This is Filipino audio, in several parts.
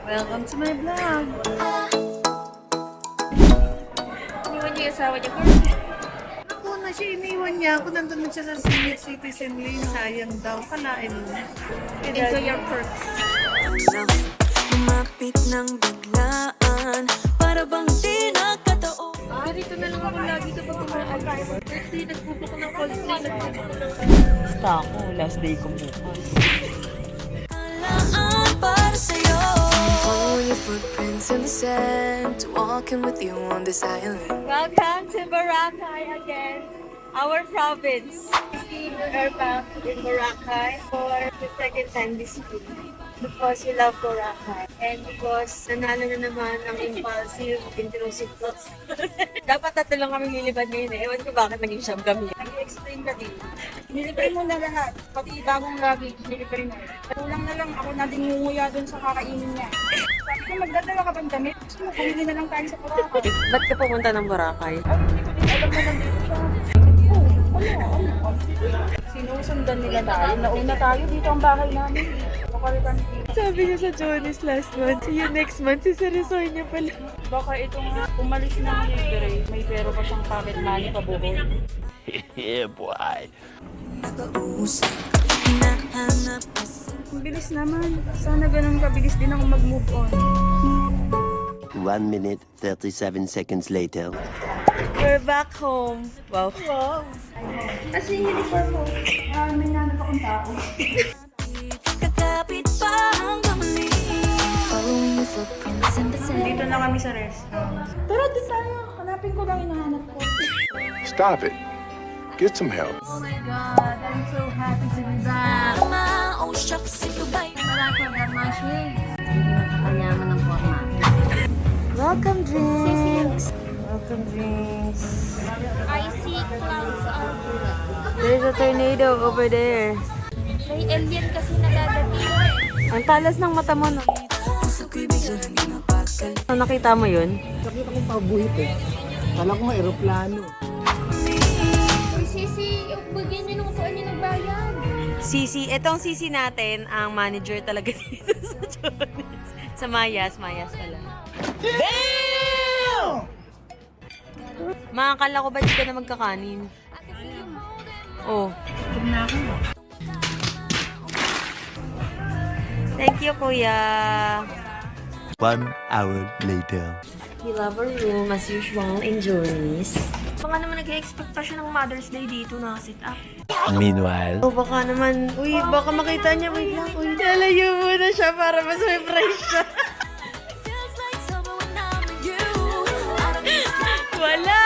Welcome to my vlog. Iniwan niya yung asawa niya, girl. Ako na siya, iniwan niya. Ako nandun na siya sa senior citizen lane. Sayang daw. Kalain mo. Enjoy your perks. Lumapit ng biglaan para bang di nakataon. Ganito na lang ako lagi kapag kumain. Birthday, nagpupo ko ng cosplay. Basta ako, last day ko bukas. Kalaan para sa'yo. Following your footprints in the sand, walking with you on this island. Welcome to Boracay again, our province. We are back in Boracay for the second time this week because we love Boracay and because nanalo na naman ang impulsive, intrusive thoughts. Dapat tatlo lang kami lilipad ngayon eh. Ewan ko bakit naging siyam kami. I-explain ka din. Nilibre mo na lahat. Pati bagong luggage, nilibre mo. Kulang na lang ako na dingunguya dun sa kakainin niya. Sabi ko, magdadala ka bang damit? Gusto mo, bumili na lang tayo sa Boracay. Ba't ka pumunta ng Boracay? Ay, hindi ko din alam na nandito siya. Sinusundan nila tayo. Nauna tayo, dito ang bahay namin. Makalitan dito. Sabi niya sa Jonas last month, see you next month, siseryosoy niya pala. Baka itong umalis na ng libre, may pero pa siyang pocket money pabuhol. Yeah, boy. Nag-uusap, hinahanap. Ang bilis naman. Sana ganun kabilis din ako mag-move on. 1 minute, 37 seconds later. We're back home. Wow. Kasi yung uniform mo, may nanap akong tao. Kakapit pa hanggang muli. Following your footprints in the sand. Dito na kami sa restaurant. Tara, din tayo. Hanapin ko lang hinahanap ko. Stop it. Get some help. Oh my God, I'm so happy to be back. Oh, shucks, ito ba'y Wala ko gamashi. Kanyaman ng forma. Welcome drinks. Welcome drinks. I see clouds are good. There's a tornado over there. May alien kasi nadadating. Ang talas ng mata mo, no? puso ko'y biglang hindi mapakali. So, nakita mo yun? Nakita ko pabuhit eh. Kala ko nga aeroplano. Sisi, bigyan niyo ng upuan niyo ng bayan. Sisi, etong Sisi natin, ang manager talaga dito sa Jonas. Sa Mayas pala. Damn! Makakala ko ba di ka na magkakanin? Oh. Thank you, kuya. 1 hour later. We love our room as usual in Jonas. Baka naman nag-expect pa siya ng Mother's Day dito na sit up. Meanwhile, Oh, baka naman, baka makita niya, wait lang, Lalayo muna siya para mas may price siya. Feels like summer when I'm with you. Parang Wala!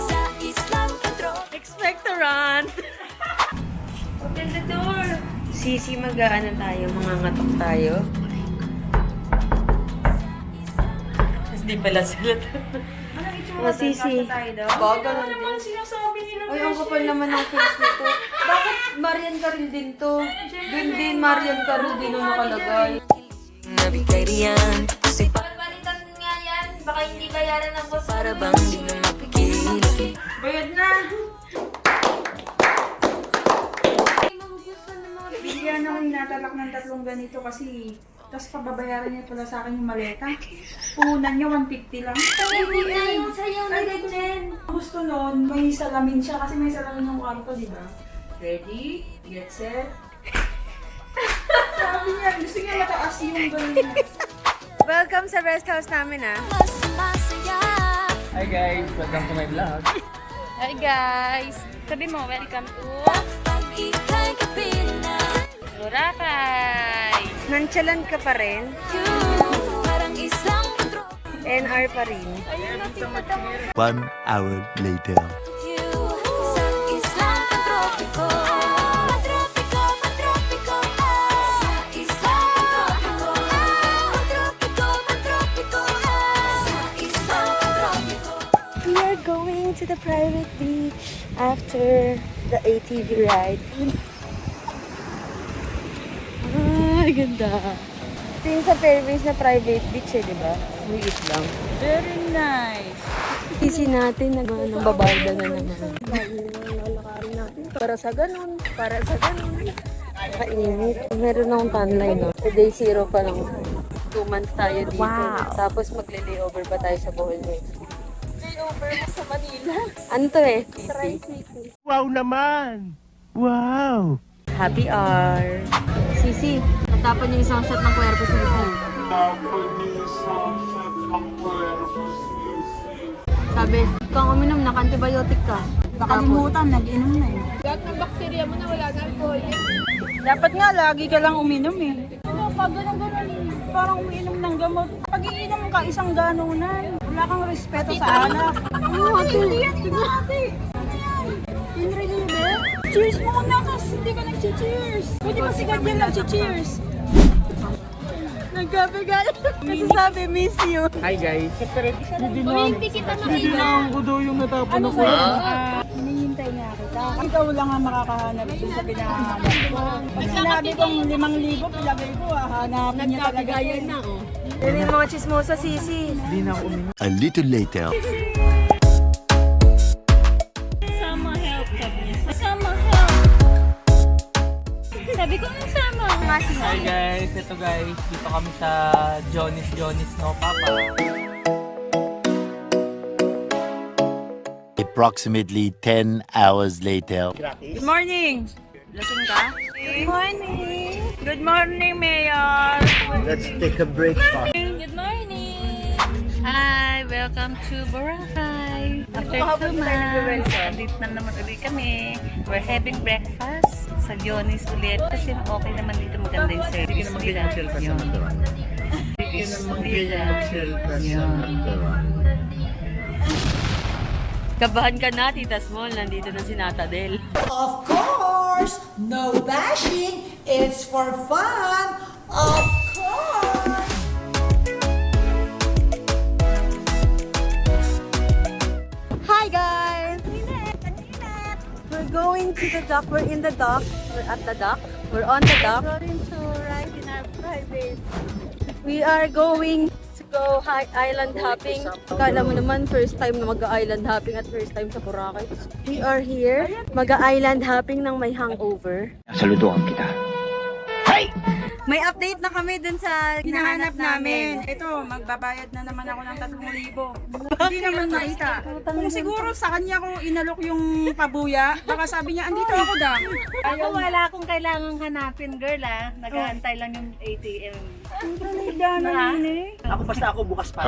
sa islang patro. Expectorant! Open the door! Sisi, mag-aano tayo, mangangatok tayo. Tapos di pala sila. Mga sisi. Baga lang din. Sinasabi nila. Ay, ang kapal naman ng face nito. Bakit Marian Caril din to? Doon din Marian Caril din ang nakalagay. Nabigay riyan. Kasi Palitan nga yan. Baka hindi bayaran ng boss. para bang di na mapigil. Bayad na. Ay, magugustuhan ng mga Bigyan ako hinatalak ng 3 ganito kasi tapos pababayaran niya pala sa akin yung maleta. Puhunan niya 150 lang. Hindi na yung sayaw na ganyan. Gusto nun, may salamin siya kasi may salamin yung kwarto, di ba? Ready? Get set? Sabi niya, gusto niya mataas yung ganyan. Welcome sa rest house namin, ah. Mas masaya. Hi guys, welcome to my vlog. Hi guys. Sabi mo, welcome to Pag ika'y kapiling na Boracay. Nonchalant ka pa rin. you. Parang islang patro. NR pa rin. 1 hour later. You. Sa islang patropiko. Patropiko, patropiko. Sa islang patropiko. Patropiko, patropiko. Sa islang patropiko. We are going to the private beach after the ATV ride. Ah, ganda. Ito yung sa Fairways na private beach eh, di ba? Liit lang. Very nice. Easy natin, nang babarda na naman. Lalakarin natin. Para sa ganun, para sa ganun. Kainit. Meron akong tanline, no? Sa day 0 pa lang. 2 months tayo dito. Wow. Tapos magle-layover pa tayo sa Bohol next week. Layover mo sa Manila. Ano to eh? Tri-city. Wow naman! Wow! Happy hour. Sisi, natapan niyo isang shot ng kwerpo sa Sisi. Sabi, kung uminom, naka-antibiotic ka. Nakalimutan, nag-inom na eh. Dapat nga, lagi ka lang uminom eh. Ano, pag ganun-ganun, parang umiinom ng gamot. Pag iinom ka, isang ganunan. Wala kang respeto sa anak. Ano, ate? Hindi yan, tignan ate. Ano yan? Inrelieve? Cheers muna, kasi hindi ka nag-cheers. Pwede ba si Ganyan nag-cheers? Nagkabigay. Kasi sabi, miss you. Hi guys. Hindi na ako daw yung natapon Ano ako. sa'yo? Hinihintay niya kita. Ikaw lang ang makakahanap dun sa pinahanap ko. Pag sinabi kong 5,000, ilagay ko, hanapin niya talaga. Nagkabigayan na, oh. Yan yung mga chismosa, Sisi. Hindi na ako uminom. A little later. Sabi ko nang sama. Hi guys, ito guys. Dito kami sa Johnny's no Papa. Approximately 10 hours later. Good morning! Lasing ka? Good morning! Good morning, Mayor! Let's take a break. Good morning! Hi! Welcome to Boracay! After 2 months, andito na naman ulit kami. We're having breakfast sa Johnny's ulit kasi okay naman dito, maganda yung service. Hindi ka naman mag-chill ka sa restaurant. Hindi ka naman mag-chill ka sa restaurant. Kabahan ka na, Tita Small. Nandito na si Nata Del. Of course, no bashing. It's for fun. Of course. Hi guys! We're going to the dock. We're in the dock. We're at the dock. We're on the dock. Going to ride in our private. We are going to go island hopping. Akala mo naman first time na mag-island hopping at first time sa Boracay. We are here. Mag-island hopping ng may hangover. Saludoan kita. May update na kami dun sa Hinahanap namin. Ito, magbabayad na naman ako ng 3,000. Hindi naman nakita. Kung siguro sa kanya ko inalok yung pabuya, baka sabi niya, andito ako daw. Ako wala akong kailangang hanapin, girl ah. Nag-aantay lang yung ATM. Ako basta ako bukas pa.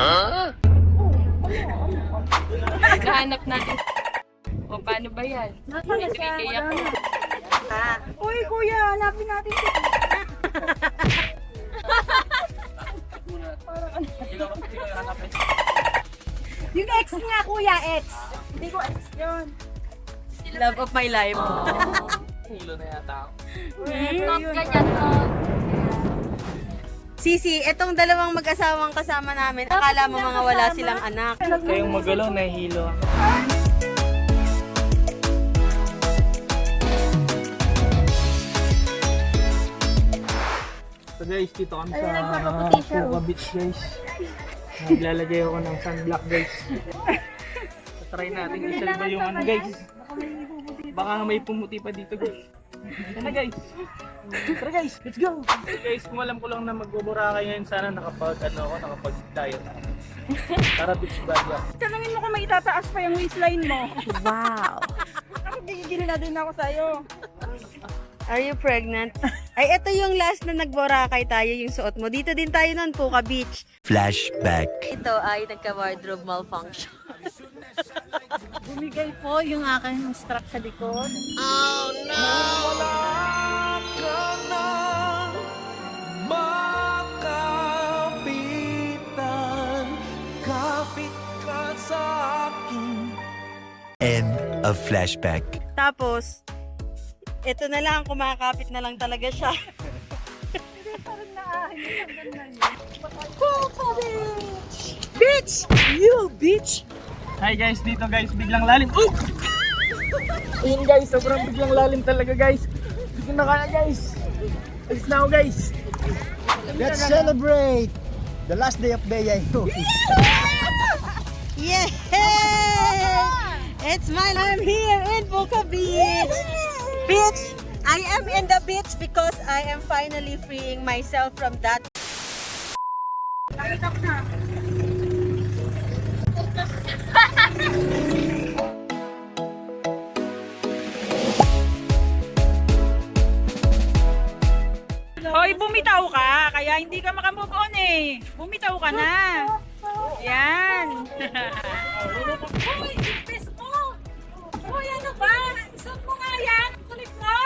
Nakahanap natin. O paano ba yan? Nagkikaya ko. Uy, kuya, hanapin natin si yung ex niya, kuya, ex. Hindi ko ex yun. Love of my life. Hulo na yata ako. Ganyan to. Sisi, etong dalawang mag-asawang kasama namin, akala mo mga wala silang anak. Kayong magalaw, nahihilo ako. So guys, dito kami sa Puka Beach guys. Naglalagay ako ng sunblock guys. So, try natin isalba yung ano guys. Baka may pumuti pa dito guys. Tara guys. Tara guys, let's go. So guys, kung alam ko lang na magbuburakay ngayon, sana nakapag-diet ako. Tara beach body ako. Tanungin mo kung may itataas pa yung waistline mo. Wow. Ako, gigigil na din ako sa'yo. Are you pregnant? Ay, ito yung last na nag-Boracay tayo, yung suot mo. Dito din tayo nun, Puka Beach. Flashback. Ito ay nagka-wardrobe malfunction. Bumigay po yung aking strap sa likod. End of flashback. Tapos, ito na lang, kumakapit na lang talaga siya. Puka Beach! Beach! You, beach! Hi guys, dito guys, biglang lalim. Oh! Ayun guys, sobrang biglang lalim talaga guys. Hindi ko na kaya guys. Alis na ako guys. Let's celebrate the last day of Beyay. Yeah! It's mine. I'm here in Puka Beach. Beach, I am in the beach because I am finally freeing myself from that. Hoy, bumitaw ka, kaya hindi ka makamove on eh. Bumitaw ka na. Yan. Hoy, invest mo. Hoy, ano ba? Isang mo nga yan. Kulit mo.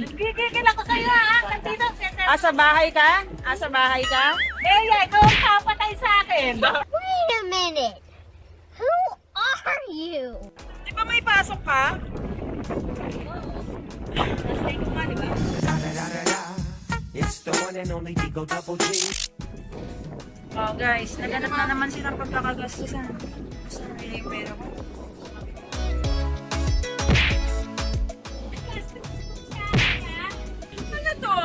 Nagigigil ako sa'yo ha. Nandito. Asa bahay ka? Asa bahay ka? Eh, ikaw ang papatay sa akin. Wait a minute. Who are you? Di ba may pasok ka? It's the one and only Digo Double G. Oh guys, naganap na naman silang pagkakagastusan. Sa pera ko. Ano to?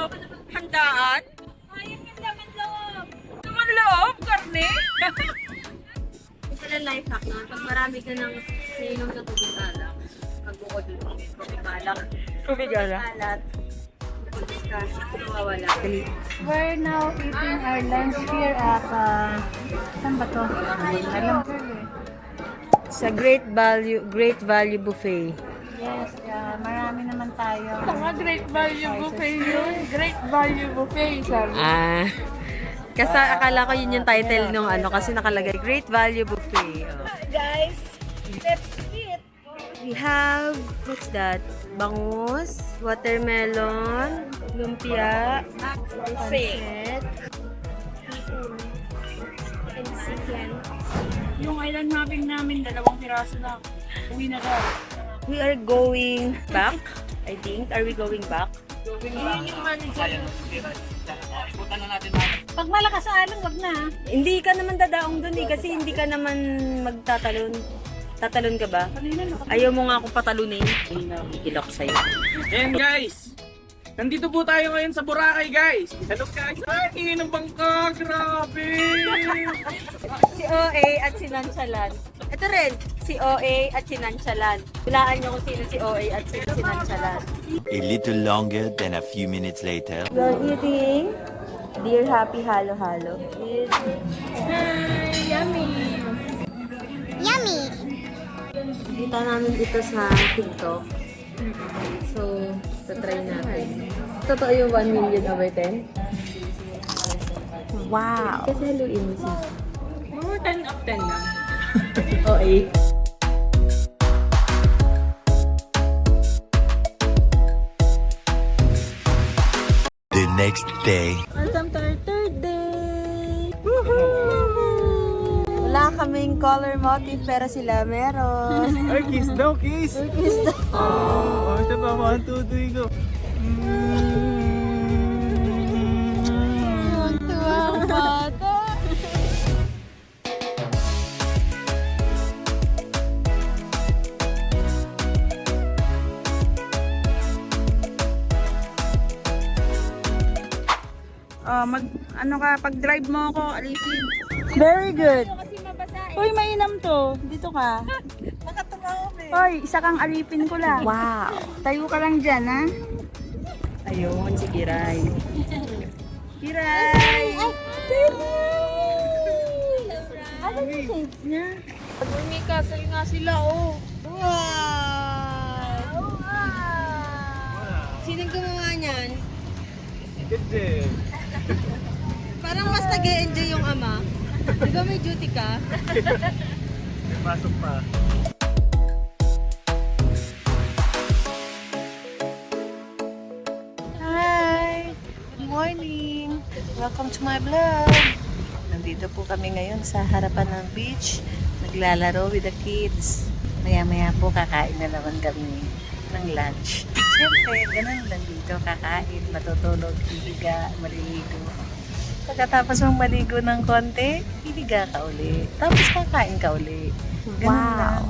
Handaan? Ayun yung laman loob. Laman loob? Karne? Ito lang life hack na. Pag marami ka ng nainom na tubig alak, pag-bukod doon, tubig alak. Tubig ala. Alat. Pulis ka, mawawala. We're now eating our lunch here at, saan ba to? Alam ko Sa Great Value Buffet. Yes, marami naman tayo. Great value buffet yun. Great value buffet, sabi. Kasi akala ko yun yung title nung ano kasi nakalagay Great Value Buffet. Oh. Guys, let's eat. We have, what's that? Bangus, watermelon, lumpia, pancit, and chicken. Yung island hopping namin, 2 piraso lang. Uwi na daw. We are going back, I think. Are we going back? Pag malakas sa alon, wag na. Hindi ka naman dadaong dun eh kasi hindi ka naman magtatalon. Tatalon ka ba? Ayaw mo nga akong patalunin. Ikil ako sa'yo. Ayan guys, nandito po tayo ngayon sa Boracay guys. Hello guys. Ay, ingin ng bangka. Grabe. Si OA at si Nonchalant. Ito rin, si OA at si Nonchalant. Hulaan niyo kung sino si OA at sino si Nonchalant. A little longer than a few minutes later. We are eating Dear Happy Halo Halo. Yummy! Kita namin ito sa TikTok. So, try natin. Totoo yung 1 million over 10? Wow! Kasi haluin mo siya. Mga 10 up 10 lang. O, 8. The next day. Welcome to our third day! Woohoo! Wala kaming color motif pero sila meron. Ay, kiss daw, kiss. Kiss daw. Oh, ito pa, 1, 2, 3, go. Ang tuwang bata. Pag drive mo ako, alipin. Very good. Hoy, mainam to. Dito ka. Hoy, isa kang alipin ko lang. Wow. Tayo ka lang dyan, ha? Ayun, si Kiray. Kiray! Ano yung shades niya? Pag-umikasal nga sila, oh. Wow! Sinong gumawa niyan? Good. Parang mas nag-e-enjoy yung ama. Di ba may duty ka? May pasok pa. Hi! Good morning! Welcome to my vlog! Nandito po kami ngayon sa harapan ng beach. Naglalaro with the kids. Maya-maya po kakain na naman kami ng lunch. Siyempre, ganun lang dito. Kakain, matutulog, hihiga, maliligo. Pagkatapos mong maligo ng konti, hihiga ka uli. Tapos kakain ka uli. Ganun lang.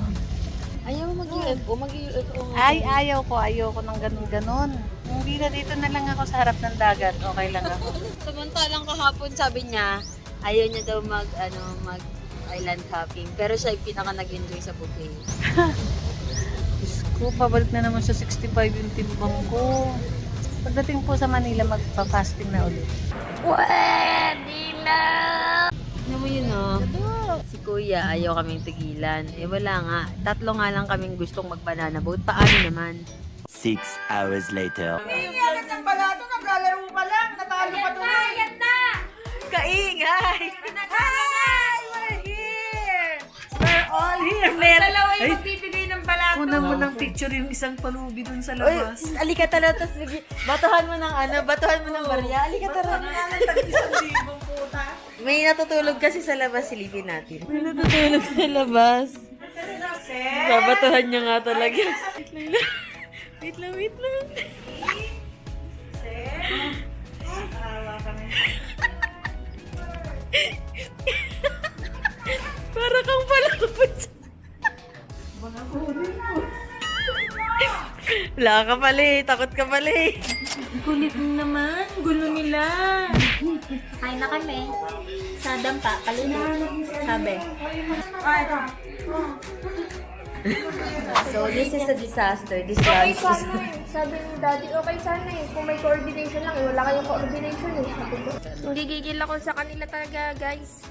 Ayaw mo mag-UFO? Mag-UFO nga. Ay, ayoko ng ganun-ganun. Hindi na dito na lang ako sa harap ng dagat. Okay lang ako. Samantalang kahapon sabi niya, ayaw niya daw mag island hopping. Pero siya yung pinaka nag-enjoy sa buffet. Diyos ko, pabalik na naman sa 65 yung timbang ko. Pagdating po sa Manila, magpa-fasting na ulit. Ano mo yun, oh? Si Kuya, ayaw kaming tigilan. Eh, wala nga. 3 nga lang kaming gustong mag-banana boat. Paano naman? 6 hours later. Iyakan ng pala ito, naglalaro pa lang, natalo pa tuloy. Kaingay! Hi! We're here! We're all here! Dalawa yung magbibigay ng balato. Una mo ng picture yung isang palubi dun sa Uy, labas. alika tala, tapos batuhan mo ng batuhan mo ng barya. Alika tala. May natutulog kasi sa labas, silipin natin. May natutulog sa labas. Babatuhan niya nga talaga. Wait lang. Para kang palapit. Wala ka pala eh. Takot ka pala eh. Kulit naman. Gulo nila. Kain na kami. Sa dampa. Kalina. Sabi. So, this is a disaster. This Okay lunch is... sana eh. Sabi ni Daddy, okay sana eh. Kung may coordination lang eh. Wala kayong coordination eh. Sabi ko. Hindi gigil ako sa kanila talaga, guys.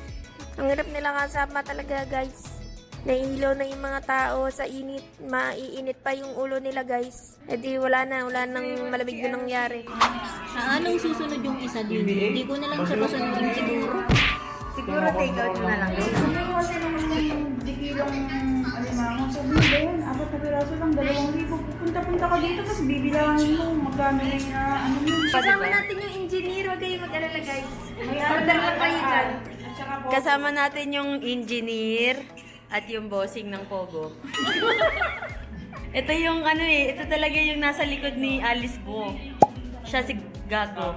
Ang hirap nila kasama talaga, guys. Nahihilo na yung mga tao sa init. Maiinit pa yung ulo nila, guys. E di wala nang malamig na nangyari. Anong susunod yung isa din? Hindi ko na lang siya pasunodin siguro. Siguro take out mo na lang yun. Dikilang alimango. Sabi mo ba yun? 4 na piraso lang, 2,000. Punta-punta ka dito, tapos bibilangin mo. Magkano na yung ano yun. Kasama natin yung engineer. Huwag kayong mag-alala, guys. Order lang kayo dyan. Kasama natin yung engineer at yung bossing ng Pogo. Ito yung ito talaga yung nasa likod ni Alice Bo. Siya si Gago.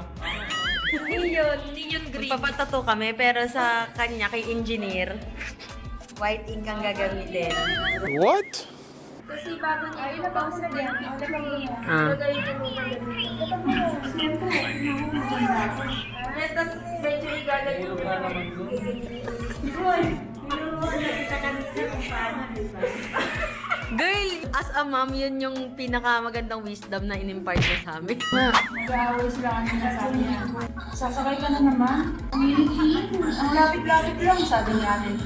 Neon green. Magpapatato kami pero sa kanya, kay engineer, white ink ang gagamitin. What? Kasi bago niya, ayun na pang sa diyan. Ah. Tapos medyo igagawin Girl, as a mom, yun yung pinakamagandang wisdom na in-impart niya sa amin. Mag-aaway sila kanina sabi niya. Sasakay ka na naman. Ang lapit-lapit lang, sabi niya atin.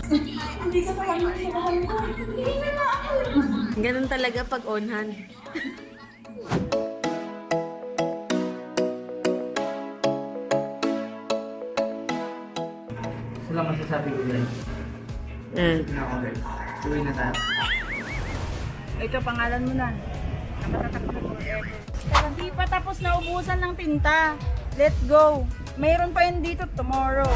Hindi ka pa kami sasakay ko. Hindi na ako. Ganun talaga pag on hand. Ito lang masasabi ko guys. Na ako guys. Tuloy na tayo. Ito, pangalan mo na. Nakatatak na forever. Hindi pa tapos na ubusan ng tinta. Let's go. Mayroon pa yun dito tomorrow.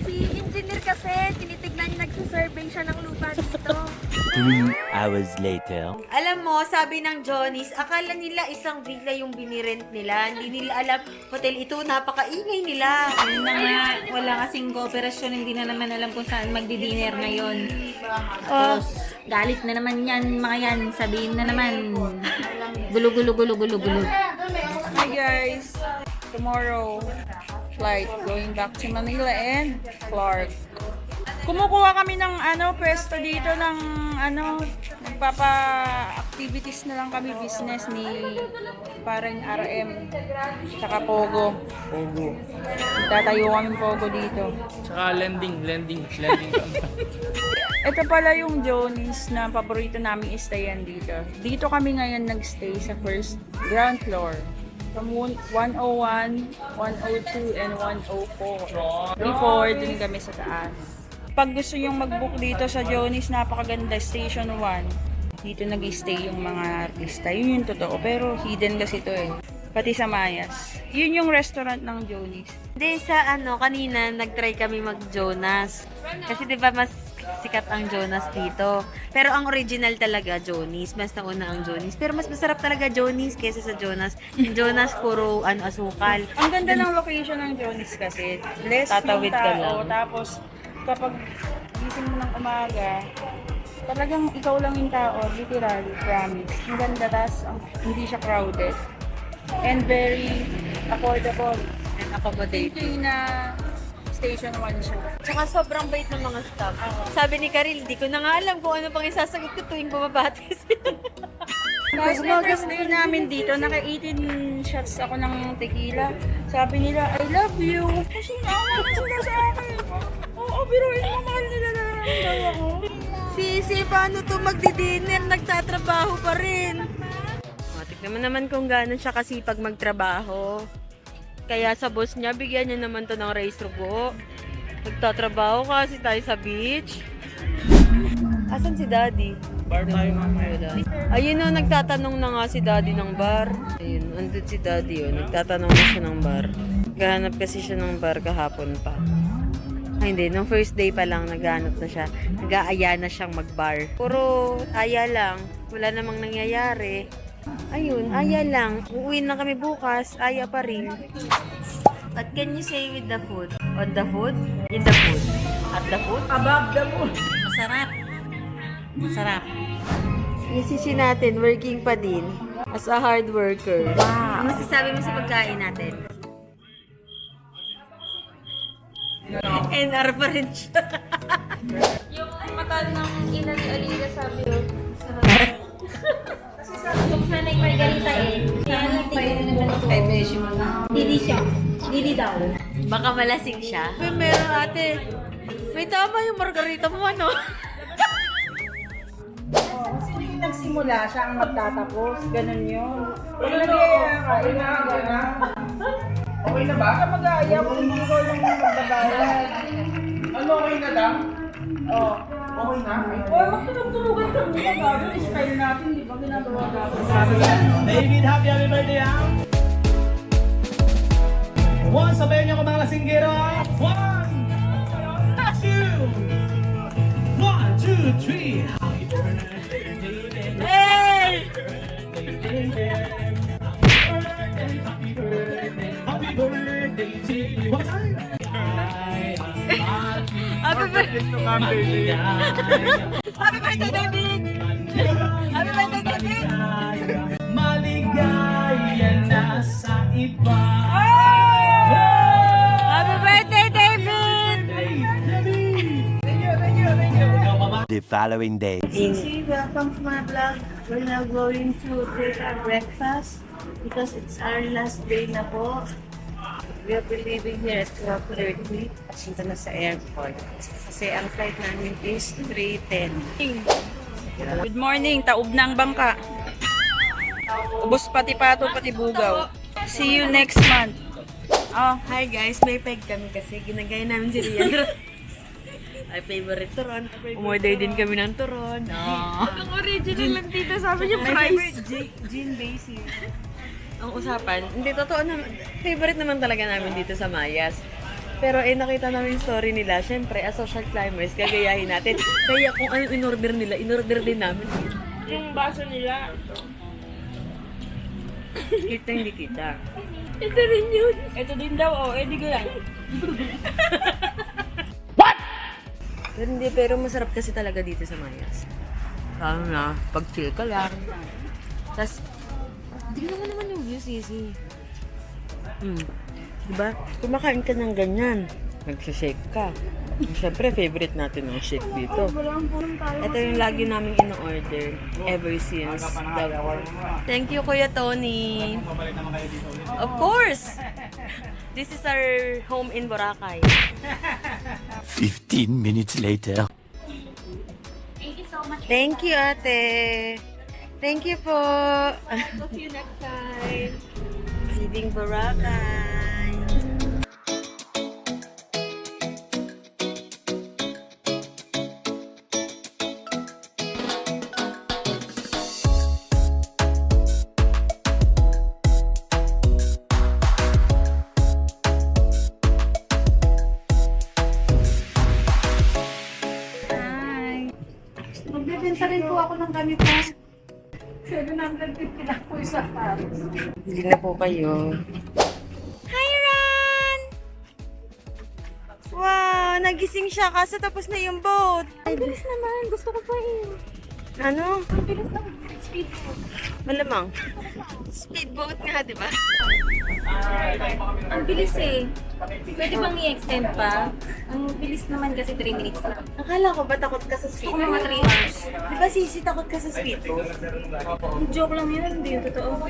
Si engineer kasi, tinitignan niya, nagsasurvey siya ng lupa dito. 3 hours later. Alam mo, sabi ng Johnny's, akala nila isang villa yung binirent nila. Hindi nila alam, hotel ito, napakaingay nila. Yun na nga, wala kasing kooperasyon, hindi na naman alam kung saan magdi-dinner ngayon. Tapos, galit na naman yan, mga yan, sabihin na naman. Gulo. Hi guys. Tomorrow, flight going back to Manila and Clark. Kumukuha kami ng pwesto dito ng nagpapa-activities na lang kami, business ni parang RM tsaka Pogo. Tatayo kami Pogo dito. Tsaka landing. Ito pala yung Johnny's na paborito namin stayan dito. Dito kami ngayon nagstay sa first ground floor. From 101, 102, and 104. Before, dun kami sa taas. Pag gusto nyong mag-book dito sa Johnny's, napakaganda, Station 1. Dito nag-stay yung mga artista. Yun yung totoo. Pero hidden kasi ito eh. pati sa Mayas. Yun yung restaurant ng Johnny's. Hindi, sa kanina nag-try kami mag-Jonas. Kasi 'di ba mas sikat ang Jonas dito. Pero ang original talaga Johnny's, mas nauna ang Johnny's. Pero mas masarap talaga Johnny's kaysa sa Jonas. Yung Jonas puro asukal. Ang ganda ng location ng Johnny's kasi. Less Tatawid yung ka tao, lang. tapos kapag gising mo ng umaga, talagang ikaw lang yung tao, literally, promise. Ang ganda, tas hindi siya crowded. And very affordable. And accommodating. Thinking na Station 1 siya. Tsaka sobrang bait ng mga staff. Sabi ni Karil, di ko na nga alam kung ano pang isasagot ko tuwing bumabati sila. Tapos na first day namin dito, naka-18 shots ako ng tequila. Sabi nila, I love you. Kasi naawa sila sa akin. Oo, biruin mo, mahal nila na daw ako. Sisi, paano to magdi-dinner? Nagtatrabaho pa rin. Tignan naman kung gano'n siya kasipag magtrabaho. Kaya sa boss niya, bigyan niya naman to ng raise rugo. Nagtatrabaho kasi tayo sa beach. Asan si Daddy? Bar tayo mamaya. Ayun o, nagtatanong na nga si Daddy ng bar. Ayun, andun si Daddy o, nagtatanong na siya ng bar. Naghahanap kasi siya ng bar kahapon pa. Ay, hindi, nung first day pa lang naghahanap na siya. Nag-aaya na siyang mag-bar. Puro aya lang, wala namang nangyayari. Ayun, aya lang. Uuwi na kami bukas, aya pa rin. What can you say with the food? On the food? In the food? At the food? Above the moon. Masarap. Masarap. Yung sisi natin, working pa din. As a hard worker. Wow. Ano masasabi mo sa pagkain natin? NR pa rin siya. Yung mata ng ina ni Alida sabi yun. Yung sanay margarita Didi siya. Didi daw. Baka malasing siya. Meron ate. May tama yung margarita mo, ano? Kasi hindi nagsimula, siya ang magtatapos. Ganun yun. Pag nag-iaya ka, inaga na. Okay na ba? Ka mag-aaya kung hindi ko lang magbabayad. Ano, okay na lang? Oo. Okay na? Oo, magtulog-tulugan ka muna bago. Style natin, di ba ginagawa natin? David, happy birthday ha! One, sabayan niyo ko mga lasinggero ha! 1, 2, 3! Happy birthday, David! Hey! Happy birthday to you! One time! Happy birthday! Happy birthday, David! Happy birthday, David! Maligaya na sa iba. Happy birthday, David! The following day. Sisi, welcome to my vlog. We're now going to take our breakfast because it's our last day na po. We'll be leaving here at 12:30 at punta na sa airport. Kasi ang flight namin is 3:10. Good morning, taob ng bangka. Ubos pati pato, pati bugaw. See you next month. Oh, Hi guys, may peg kami kasi ginagaya namin si Rian. Ay, favorite turon. Umorder din kami ng turon. Ang original lang dito sabi niya price. Gin Basil. Ang usapan, hindi, totoo naman. Favorite naman talaga namin dito sa Mayas. Pero nakita namin yung story nila. Siyempre, as social climbers, gagayahin natin. Kaya kung ano in-order nila, in-order din namin. Yung baso nila. Kita hindi kita. Ito rin yun. ito din daw, oh, edi ko yan. Pero masarap kasi talaga dito sa Mayas. Lalo na, pag chill ka lang. Tapos, tingnan mo naman yung view, Sisi. Diba? Kumakain ka ng ganyan. Nagsashake ka. Siyempre, favorite natin ang shake dito. Ito yung lagi namin in-order ever since. Thank you, Kuya Tony. Of course! This is our home in Boracay. 15 minutes later. Thank you, ate. Thank you po. See you next time. Leaving Boracay. Bili na po kayo. Hi, Ran! Wow, nagising siya kaso tapos na yung boat. Ay, bilis naman. Gusto ko pa eh. Ano? Bilis na. Speedboat. Malamang. Speedboat nga, di ba? Ang bilis eh. Pwede bang i-extend pa? Ang bilis naman kasi 3 minutes lang. Akala ko ba takot ka sa speedboat? Mga 3 hours. Di ba sisi takot ka sa speedboat? Joke lang yun, hindi yung totoo.